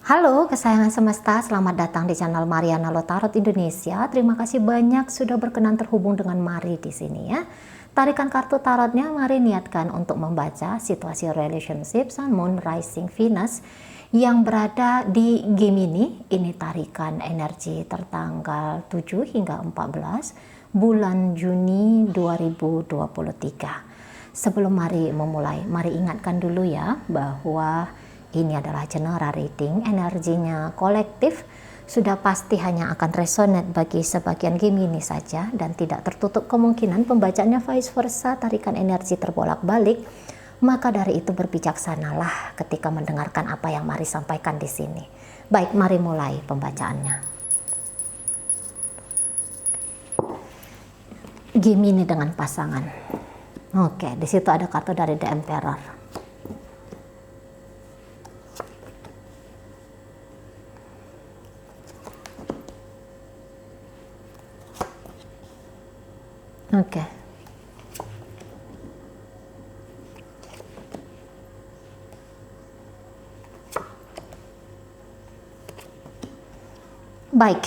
Halo kesayangan semesta, selamat datang di channel Mariana Lotarot Indonesia. Terima kasih banyak sudah berkenan terhubung dengan Mari di sini ya. Tarikan kartu tarotnya, mari niatkan untuk membaca situasi relationship Sun, Moon, Rising, Venus yang berada di Gemini. Ini tarikan energi tertanggal 7 hingga 14 bulan Juni 2023. Sebelum mari memulai, mari ingatkan dulu ya bahwa ini adalah general reading, energinya kolektif, sudah pasti hanya akan resonate bagi sebagian Gemini saja dan tidak tertutup kemungkinan pembacanya vice versa, tarikan energi terbolak-balik. Maka dari itu berbijaksanalah ketika mendengarkan apa yang Mari sampaikan di sini. Baik, mari mulai pembacaannya. Gemini dengan pasangan. Oke, di situ ada kartu dari The Emperor. Oke. Baik.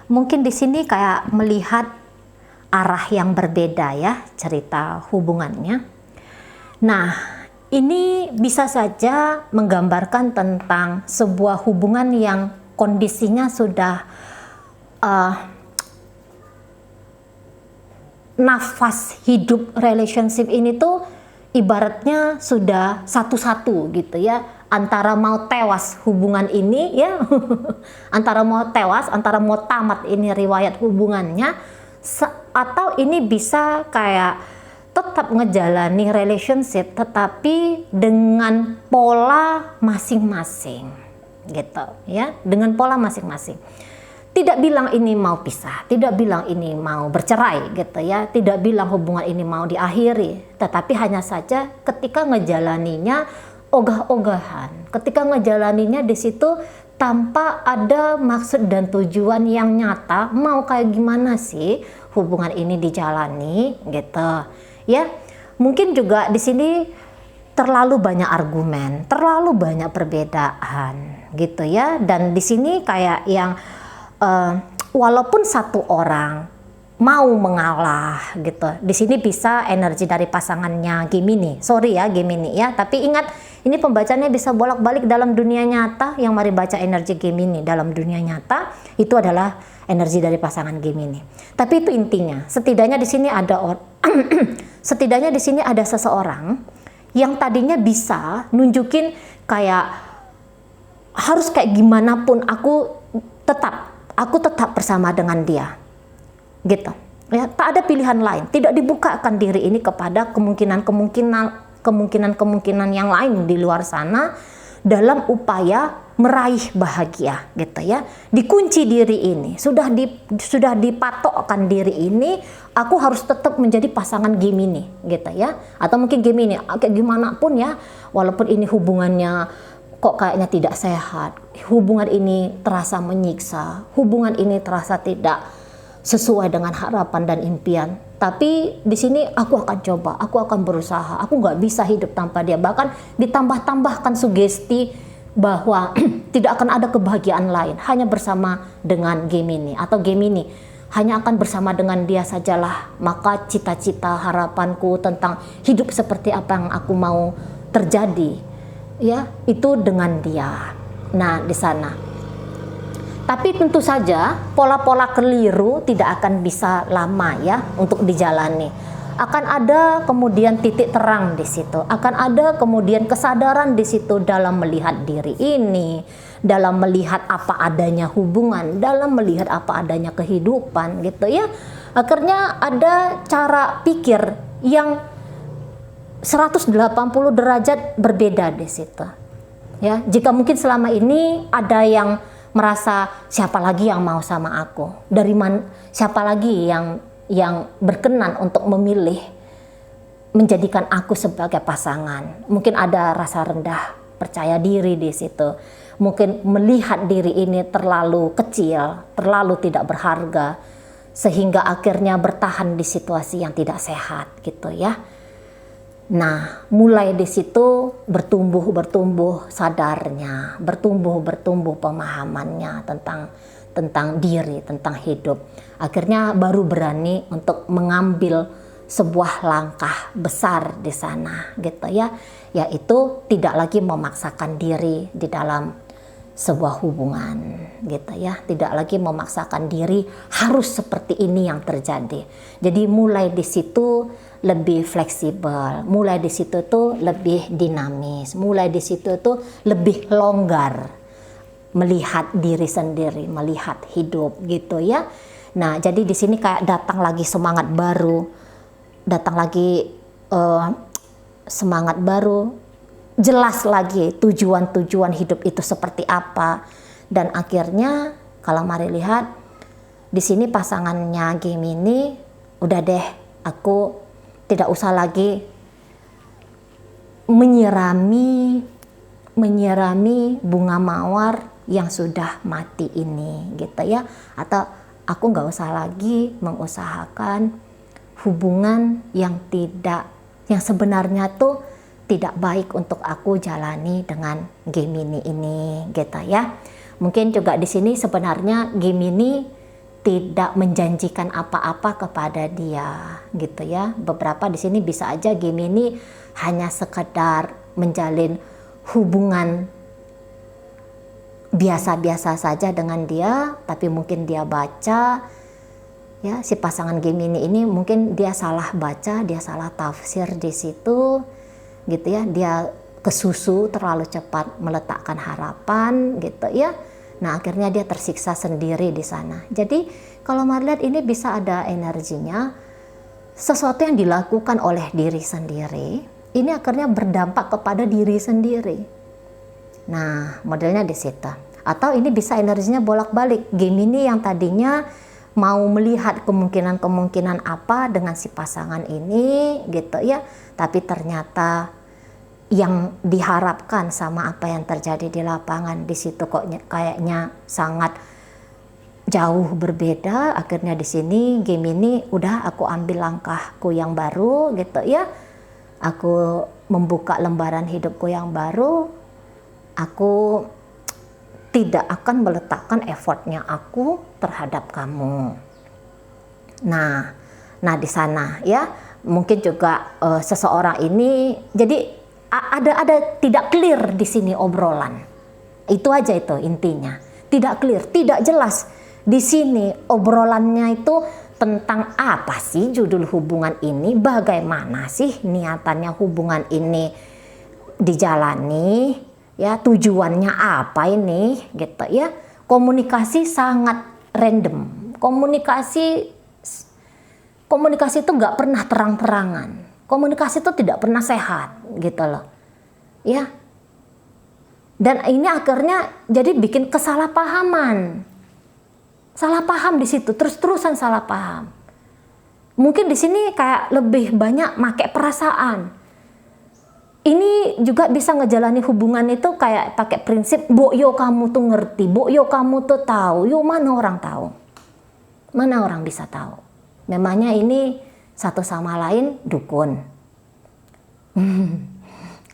Mungkin di sini kayak melihat arah yang berbeda ya cerita hubungannya. Nah, ini bisa saja menggambarkan tentang sebuah hubungan yang kondisinya sudah nafas hidup relationship ini tuh ibaratnya sudah satu-satu gitu ya, antara mau tewas hubungan ini ya antara mau tewas, antara mau tamat ini riwayat hubungannya, atau ini bisa kayak tetap ngejalani relationship tetapi dengan pola masing-masing gitu ya, dengan pola masing-masing. Tidak bilang ini mau pisah, tidak bilang ini mau bercerai gitu ya, tidak bilang hubungan ini mau diakhiri, tetapi hanya saja ketika ngejalaninya ogah-ogahan, ketika ngejalaninya di situ tanpa ada maksud dan tujuan yang nyata, mau kayak gimana sih hubungan ini dijalani gitu ya. Mungkin juga di sini terlalu banyak argumen, terlalu banyak perbedaan gitu ya, dan di sini kayak yang walaupun satu orang mau mengalah gitu, di sini bisa energi dari pasangannya Gemini, sorry ya Gemini ya, tapi ingat ini pembacanya bisa bolak-balik dalam dunia nyata. Yang mari baca energi Gemini dalam dunia nyata itu adalah energi dari pasangan Gemini. Tapi itu intinya, setidaknya di sini ada setidaknya di sini ada seseorang yang tadinya bisa nunjukin kayak harus kayak gimana pun aku tetap bersama dengan dia gitu ya, tak ada pilihan lain, tidak dibukakan diri ini kepada kemungkinan yang lain di luar sana dalam upaya meraih bahagia gitu ya. Dikunci diri ini, sudah dipatokkan diri ini, aku harus tetap menjadi pasangan Gemini gitu ya, atau mungkin Gemini kayak gimana pun ya, walaupun ini hubungannya kok kayaknya tidak sehat, hubungan ini terasa menyiksa, hubungan ini terasa tidak sesuai dengan harapan dan impian. Tapi di sini aku akan coba, aku akan berusaha, aku nggak bisa hidup tanpa dia. Bahkan ditambah-tambahkan sugesti bahwa tidak akan ada kebahagiaan lain, hanya bersama dengan Gemini, atau Gemini hanya akan bersama dengan dia sajalah. Maka cita-cita harapanku tentang hidup seperti apa yang aku mau terjadi ya, itu dengan dia. Nah, di sana. Tapi tentu saja pola-pola keliru tidak akan bisa lama ya untuk dijalani. Akan ada kemudian titik terang di situ. Akan ada kemudian kesadaran di situ dalam melihat diri ini, dalam melihat apa adanya hubungan, dalam melihat apa adanya kehidupan gitu ya. Akhirnya ada cara pikir yang 180 derajat berbeda di situ. Ya, jika mungkin selama ini ada yang merasa siapa lagi yang mau sama aku? Dari mana, siapa lagi yang berkenan untuk memilih menjadikan aku sebagai pasangan? Mungkin ada rasa rendah percaya diri di situ. Mungkin melihat diri ini terlalu kecil, terlalu tidak berharga, sehingga akhirnya bertahan di situasi yang tidak sehat gitu ya. Nah, mulai di situ bertumbuh sadarnya, bertumbuh pemahamannya tentang diri, tentang hidup. Akhirnya baru berani untuk mengambil sebuah langkah besar di sana, gitu ya, yaitu tidak lagi memaksakan diri di dalam sebuah hubungan, gitu ya, tidak lagi memaksakan diri harus seperti ini yang terjadi. Jadi mulai di situ lebih fleksibel, mulai di situ tuh lebih dinamis, mulai di situ tuh lebih longgar melihat diri sendiri, melihat hidup, gitu ya. Nah, jadi di sini kayak datang lagi semangat baru, datang lagi semangat baru, jelas lagi tujuan hidup itu seperti apa. Dan akhirnya kalau mari lihat di sini pasangannya Gemini, udah deh, aku tidak usah lagi menyirami bunga mawar yang sudah mati ini, gitu ya. Atau aku nggak usah lagi mengusahakan hubungan yang sebenarnya tuh tidak baik untuk aku jalani dengan Gemini ini, gitu ya. Mungkin juga di sini sebenarnya Gemini tidak menjanjikan apa-apa kepada dia, gitu ya. Beberapa di sini bisa aja Gemini hanya sekedar menjalin hubungan biasa-biasa saja dengan dia, tapi mungkin dia baca, ya, si pasangan Gemini ini mungkin dia salah baca, dia salah tafsir di situ, gitu ya. Dia kesusu terlalu cepat meletakkan harapan, gitu ya. Nah, akhirnya dia tersiksa sendiri di sana. Jadi kalau mari lihat ini bisa ada energinya sesuatu yang dilakukan oleh diri sendiri, ini akhirnya berdampak kepada diri sendiri. Nah, modelnya di situ. Atau ini bisa energinya bolak-balik. Gemini yang tadinya mau melihat kemungkinan-kemungkinan apa dengan si pasangan ini, gitu ya. Tapi ternyata yang diharapkan sama apa yang terjadi di lapangan di situ kok kayaknya sangat jauh berbeda. Akhirnya di sini Gemini udah, aku ambil langkahku yang baru, gitu ya. Aku membuka lembaran hidupku yang baru. Aku tidak akan meletakkan effortnya aku terhadap kamu. Nah di sana ya, mungkin juga seseorang ini jadi ada tidak clear di sini obrolan. Itu aja, itu intinya. Tidak clear, tidak jelas. Di sini obrolannya itu tentang apa sih judul hubungan ini, bagaimana sih niatannya hubungan ini dijalani, ya, tujuannya apa ini, gitu ya. Komunikasi sangat random. Komunikasi itu nggak pernah terang-terangan. Komunikasi itu tidak pernah sehat, gitu loh, ya. Dan ini akhirnya jadi bikin kesalahpahaman, salah paham di situ, terus-terusan salah paham. Mungkin di sini kayak lebih banyak pakai perasaan. Ini juga bisa ngejalani hubungan itu kayak pakai prinsip, "Bok yo kamu tuh ngerti, bok yo kamu tuh tahu." Yo, mana orang tahu? Mana orang bisa tahu? Memangnya ini satu sama lain dukun.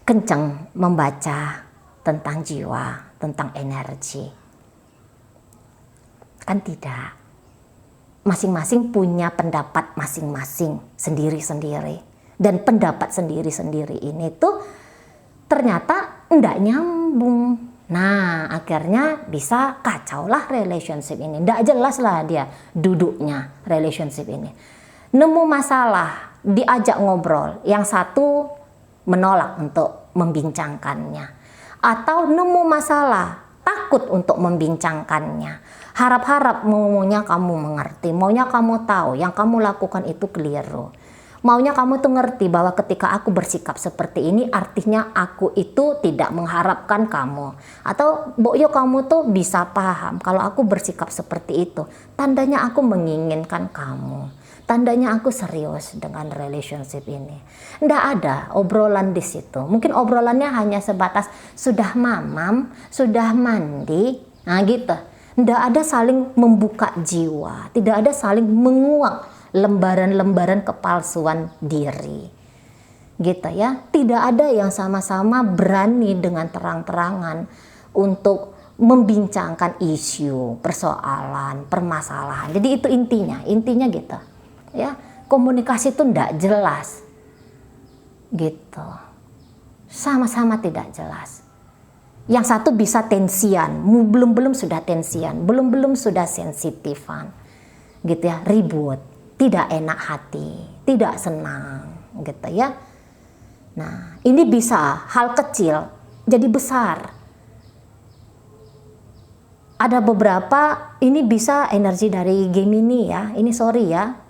Kenceng membaca tentang jiwa, tentang energi. Kan tidak. Masing-masing punya pendapat masing-masing, sendiri-sendiri. Dan pendapat sendiri-sendiri ini tuh ternyata enggak nyambung. Nah, akhirnya bisa kacau lah relationship ini. Enggak jelas lah dia duduknya relationship ini. Nemu masalah, diajak ngobrol, yang satu menolak untuk membincangkannya. Atau nemu masalah, takut untuk membincangkannya. Harap-harap maunya kamu mengerti, maunya kamu tahu, yang kamu lakukan itu keliru. Maunya kamu tuh ngerti bahwa ketika aku bersikap seperti ini artinya aku itu tidak mengharapkan kamu. Atau Bokyo kamu tuh bisa paham kalau aku bersikap seperti itu, tandanya aku menginginkan kamu. Tandanya aku serius dengan relationship ini. Nggak ada obrolan di situ. Mungkin obrolannya hanya sebatas sudah mamam, sudah mandi, nah gitu. Nggak ada saling membuka jiwa, tidak ada saling menguak lembaran-lembaran kepalsuan diri. gitu ya. Tidak ada yang sama-sama berani dengan terang-terangan untuk membincangkan isu, persoalan, permasalahan. Jadi itu intinya gitu ya. Komunikasi itu tidak jelas gitu, sama-sama tidak jelas. Yang satu bisa tensian, belum sudah tensian, belum sudah sensitifan gitu ya, ribut, tidak enak hati, tidak senang gitu ya. Nah, ini bisa hal kecil jadi besar. Ada beberapa ini bisa energi dari Gemini ya, ini sorry ya.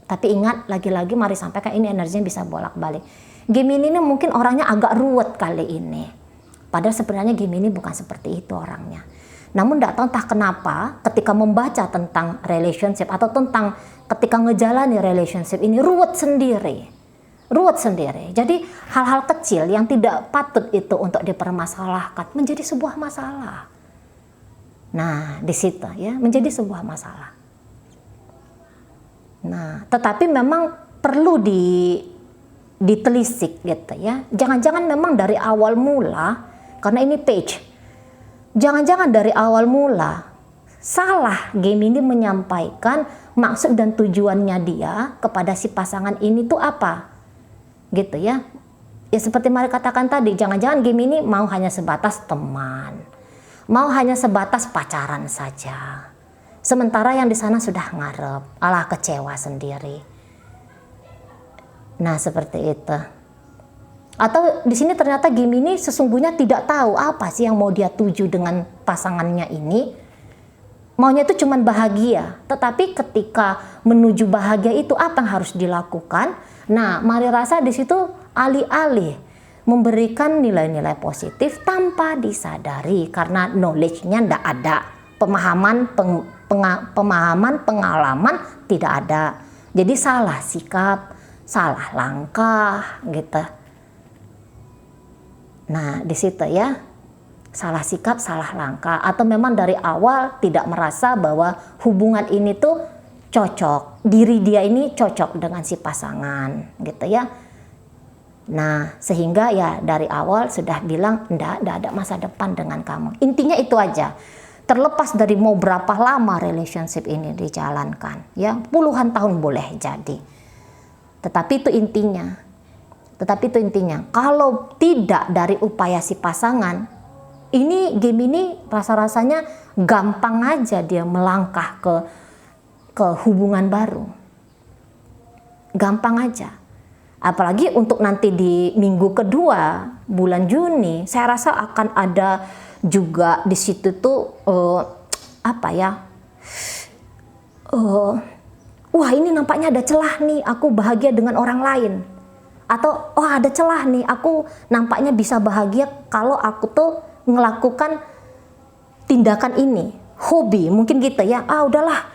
Tapi ingat, lagi-lagi mari sampaikan, ini energinya bisa bolak-balik. Gemini ini mungkin orangnya agak ruwet kali ini. Padahal sebenarnya Gemini bukan seperti itu orangnya. Namun tidak tahu entah kenapa ketika membaca tentang relationship atau tentang ketika ngejalani relationship ini ruwet sendiri. Jadi hal-hal kecil yang tidak patut itu untuk dipermasalahkan menjadi sebuah masalah. Nah, di situ ya, menjadi sebuah masalah. Nah, tetapi memang perlu ditelisik gitu ya. Jangan-jangan memang dari awal mula, karena ini page, jangan-jangan dari awal mula salah Gemini menyampaikan maksud dan tujuannya dia kepada si pasangan ini tuh apa gitu ya. Ya seperti mari katakan tadi, jangan-jangan Gemini mau hanya sebatas teman, mau hanya sebatas pacaran saja. Sementara yang di sana sudah ngarep, alah kecewa sendiri. Nah, seperti itu. Atau di sini ternyata Gemini sesungguhnya tidak tahu apa sih yang mau dia tuju dengan pasangannya ini. Maunya itu cuma bahagia, tetapi ketika menuju bahagia itu apa yang harus dilakukan? Nah, mari rasa di situ alih-alih memberikan nilai-nilai positif tanpa disadari karena knowledge-nya tidak ada, pemahaman, pengalaman tidak ada. Jadi salah sikap, salah langkah gitu. Nah, di situ ya, salah sikap, salah langkah, atau memang dari awal tidak merasa bahwa hubungan ini tuh cocok, diri dia ini cocok dengan si pasangan gitu ya. Nah, sehingga ya dari awal sudah bilang enggak ada masa depan dengan kamu. Intinya itu aja. Terlepas dari mau berapa lama relationship ini dijalankan, ya puluhan tahun boleh jadi. Tetapi itu intinya. Kalau tidak dari upaya si pasangan, ini Gemini rasa-rasanya gampang aja dia melangkah ke hubungan baru. Gampang aja. Apalagi untuk nanti di minggu kedua bulan Juni, saya rasa akan ada juga di situ tuh wah ini nampaknya ada celah nih aku bahagia dengan orang lain, atau oh ada celah nih aku nampaknya bisa bahagia kalau aku tuh melakukan tindakan ini, hobi mungkin gitu ya. Udahlah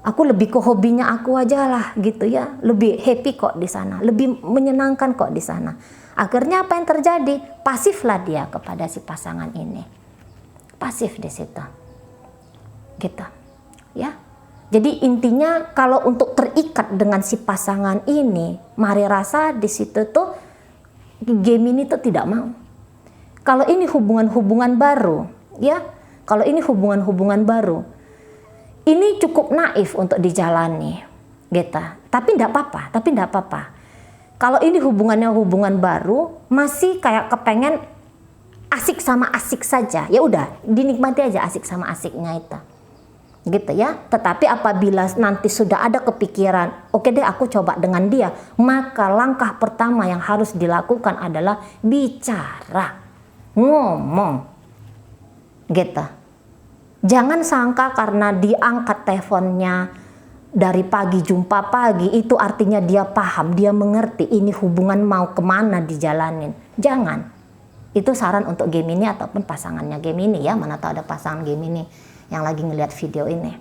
aku lebih ke hobinya aku aja lah gitu ya, lebih happy kok di sana, lebih menyenangkan kok di sana. Akhirnya apa yang terjadi? Pasiflah dia kepada si pasangan ini, pasif di situ, gitu, ya. Jadi intinya kalau untuk terikat dengan si pasangan ini, mari rasa di situ tuh Gemini tuh tidak mau. Kalau ini hubungan-hubungan baru, ya, kalau ini hubungan-hubungan baru, ini cukup naif untuk dijalani, gitu. Tapi tidak apa-apa. Kalau ini hubungan baru, masih kayak kepengen asik sama asik saja, ya udah dinikmati aja asik sama asiknya itu, gitu ya. Tetapi apabila nanti sudah ada kepikiran, oke deh aku coba dengan dia, maka langkah pertama yang harus dilakukan adalah bicara, ngomong, gitu. Jangan sangka karena diangkat teleponnya dari pagi, jumpa pagi, itu artinya dia paham, dia mengerti ini hubungan mau kemana dijalanin. Jangan. Itu saran untuk Gemini ataupun pasangannya Gemini ya. Mana tahu ada pasangan Gemini yang lagi ngelihat video ini.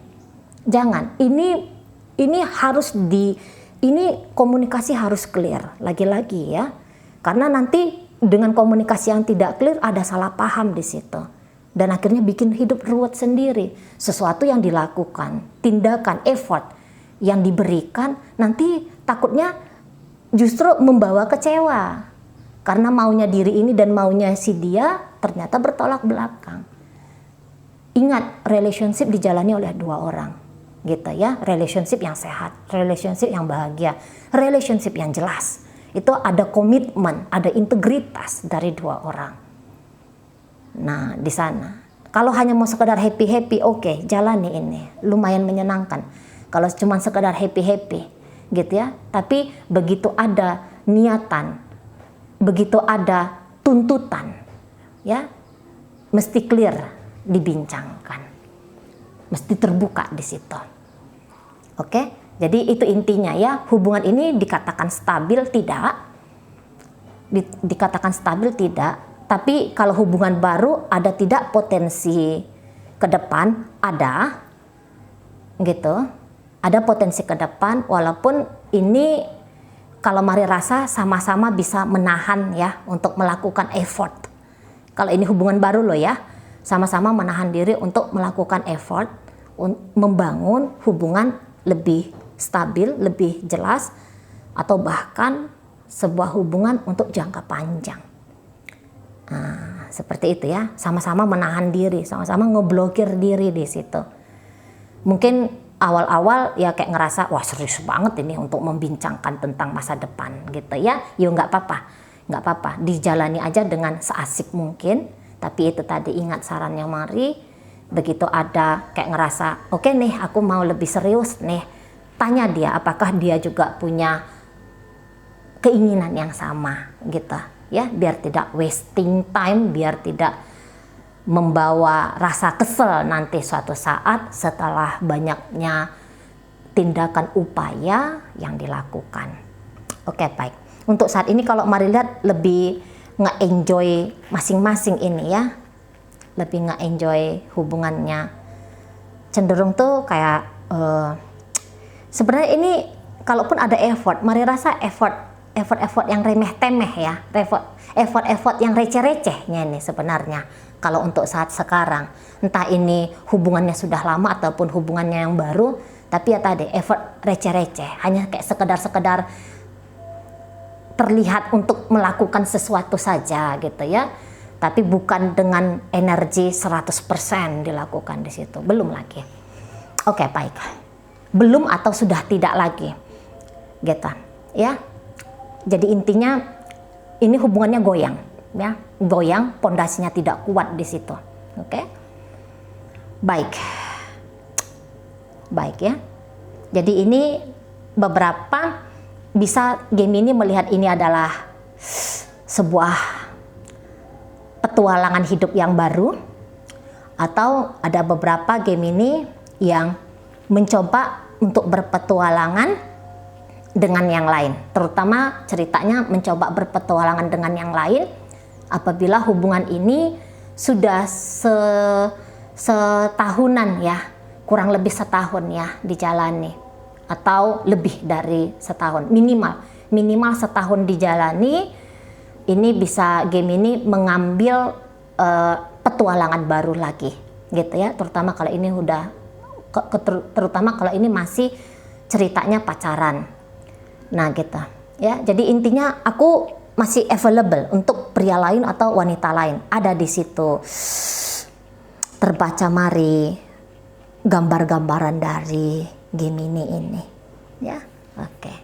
Jangan. Ini harus ini komunikasi harus clear. Lagi-lagi ya. Karena nanti dengan komunikasi yang tidak clear ada salah paham di situ. Dan akhirnya bikin hidup ruwet sendiri. Sesuatu yang dilakukan, tindakan, effort yang diberikan, nanti takutnya justru membawa kecewa. Karena maunya diri ini dan maunya si dia ternyata bertolak belakang. Ingat, relationship dijalani oleh dua orang, gitu ya. Relationship yang sehat, relationship yang bahagia, relationship yang jelas. Itu ada komitmen, ada integritas dari dua orang. Nah, di sana. Kalau hanya mau sekedar happy-happy, oke, jalani ini. Lumayan menyenangkan. Kalau cuma sekedar happy-happy, gitu ya. Tapi begitu ada niatan, begitu ada tuntutan, ya, mesti clear, dibincangkan, mesti terbuka di situ. Oke, jadi itu intinya ya. Hubungan ini dikatakan stabil tidak, dikatakan stabil tidak. Tapi kalau hubungan baru ada tidak potensi ke depan, ada, gitu, ada potensi ke depan. Walaupun ini kalau Mari rasa sama-sama bisa menahan ya untuk melakukan effort. Kalau ini hubungan baru loh ya, sama-sama menahan diri untuk melakukan effort, membangun hubungan lebih stabil, lebih jelas, atau bahkan sebuah hubungan untuk jangka panjang. Nah, seperti itu ya, sama-sama menahan diri, sama-sama ngeblokir diri di situ. Mungkin awal-awal ya kayak ngerasa wah serius banget ini untuk membincangkan tentang masa depan gitu ya. Yo nggak apa-apa, dijalani aja dengan seasik mungkin. Tapi itu tadi ingat sarannya Mari, begitu ada kayak ngerasa oke nih aku mau lebih serius nih, tanya dia apakah dia juga punya keinginan yang sama gitu ya, biar tidak wasting time, biar tidak membawa rasa kesel nanti suatu saat setelah banyaknya tindakan upaya yang dilakukan. Oke, baik. Untuk saat ini kalau Mari lihat lebih nge-enjoy masing-masing ini ya, lebih nge-enjoy hubungannya. Cenderung tuh kayak sebenarnya ini kalaupun ada effort, Mari rasa effort yang remeh-temeh ya, effort yang receh-recehnya ini sebenarnya. Kalau untuk saat sekarang, entah ini hubungannya sudah lama ataupun hubungannya yang baru, tapi ya tadi effort receh-receh, hanya kayak sekedar terlihat untuk melakukan sesuatu saja gitu ya. Tapi bukan dengan energi 100% dilakukan di situ, belum lagi. Oke, baik. Belum atau sudah tidak lagi. Gitu ya. Jadi intinya ini hubungannya goyang ya, goyang, pondasinya tidak kuat di situ. Oke. Baik ya. Jadi ini beberapa bisa Gemini melihat ini adalah sebuah petualangan hidup yang baru, atau ada beberapa Gemini yang mencoba untuk berpetualangan dengan yang lain, terutama ceritanya mencoba berpetualangan dengan yang lain apabila hubungan ini sudah setahunan ya, kurang lebih setahun ya dijalani, atau lebih dari setahun, minimal setahun dijalani. Ini bisa Gemini mengambil petualangan baru lagi gitu ya, terutama kalau ini terutama kalau ini masih ceritanya pacaran. Nah gitu ya, jadi intinya aku masih available untuk pria lain atau wanita lain, ada di situ. Terbaca Mari gambar-gambaran dari Gemini ini ya. Oke.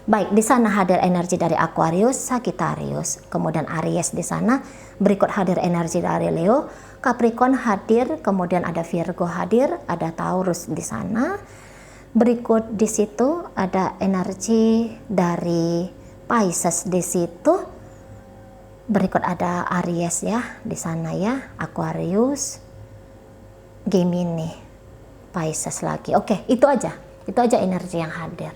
Baik, di sana hadir energi dari Aquarius, Sagittarius, kemudian Aries di sana. Berikut hadir energi dari Leo, Capricorn hadir, kemudian ada Virgo hadir, ada Taurus di sana. Berikut di situ ada energi dari Pisces di situ. Berikut ada Aries ya di sana ya, Aquarius, Gemini, Pisces lagi. Oke, itu aja energi yang hadir.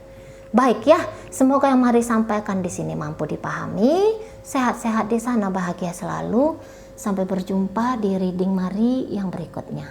Baik ya, semoga yang Mari sampaikan di sini mampu dipahami. Sehat-sehat di sana, bahagia selalu. Sampai berjumpa di reading Mari yang berikutnya.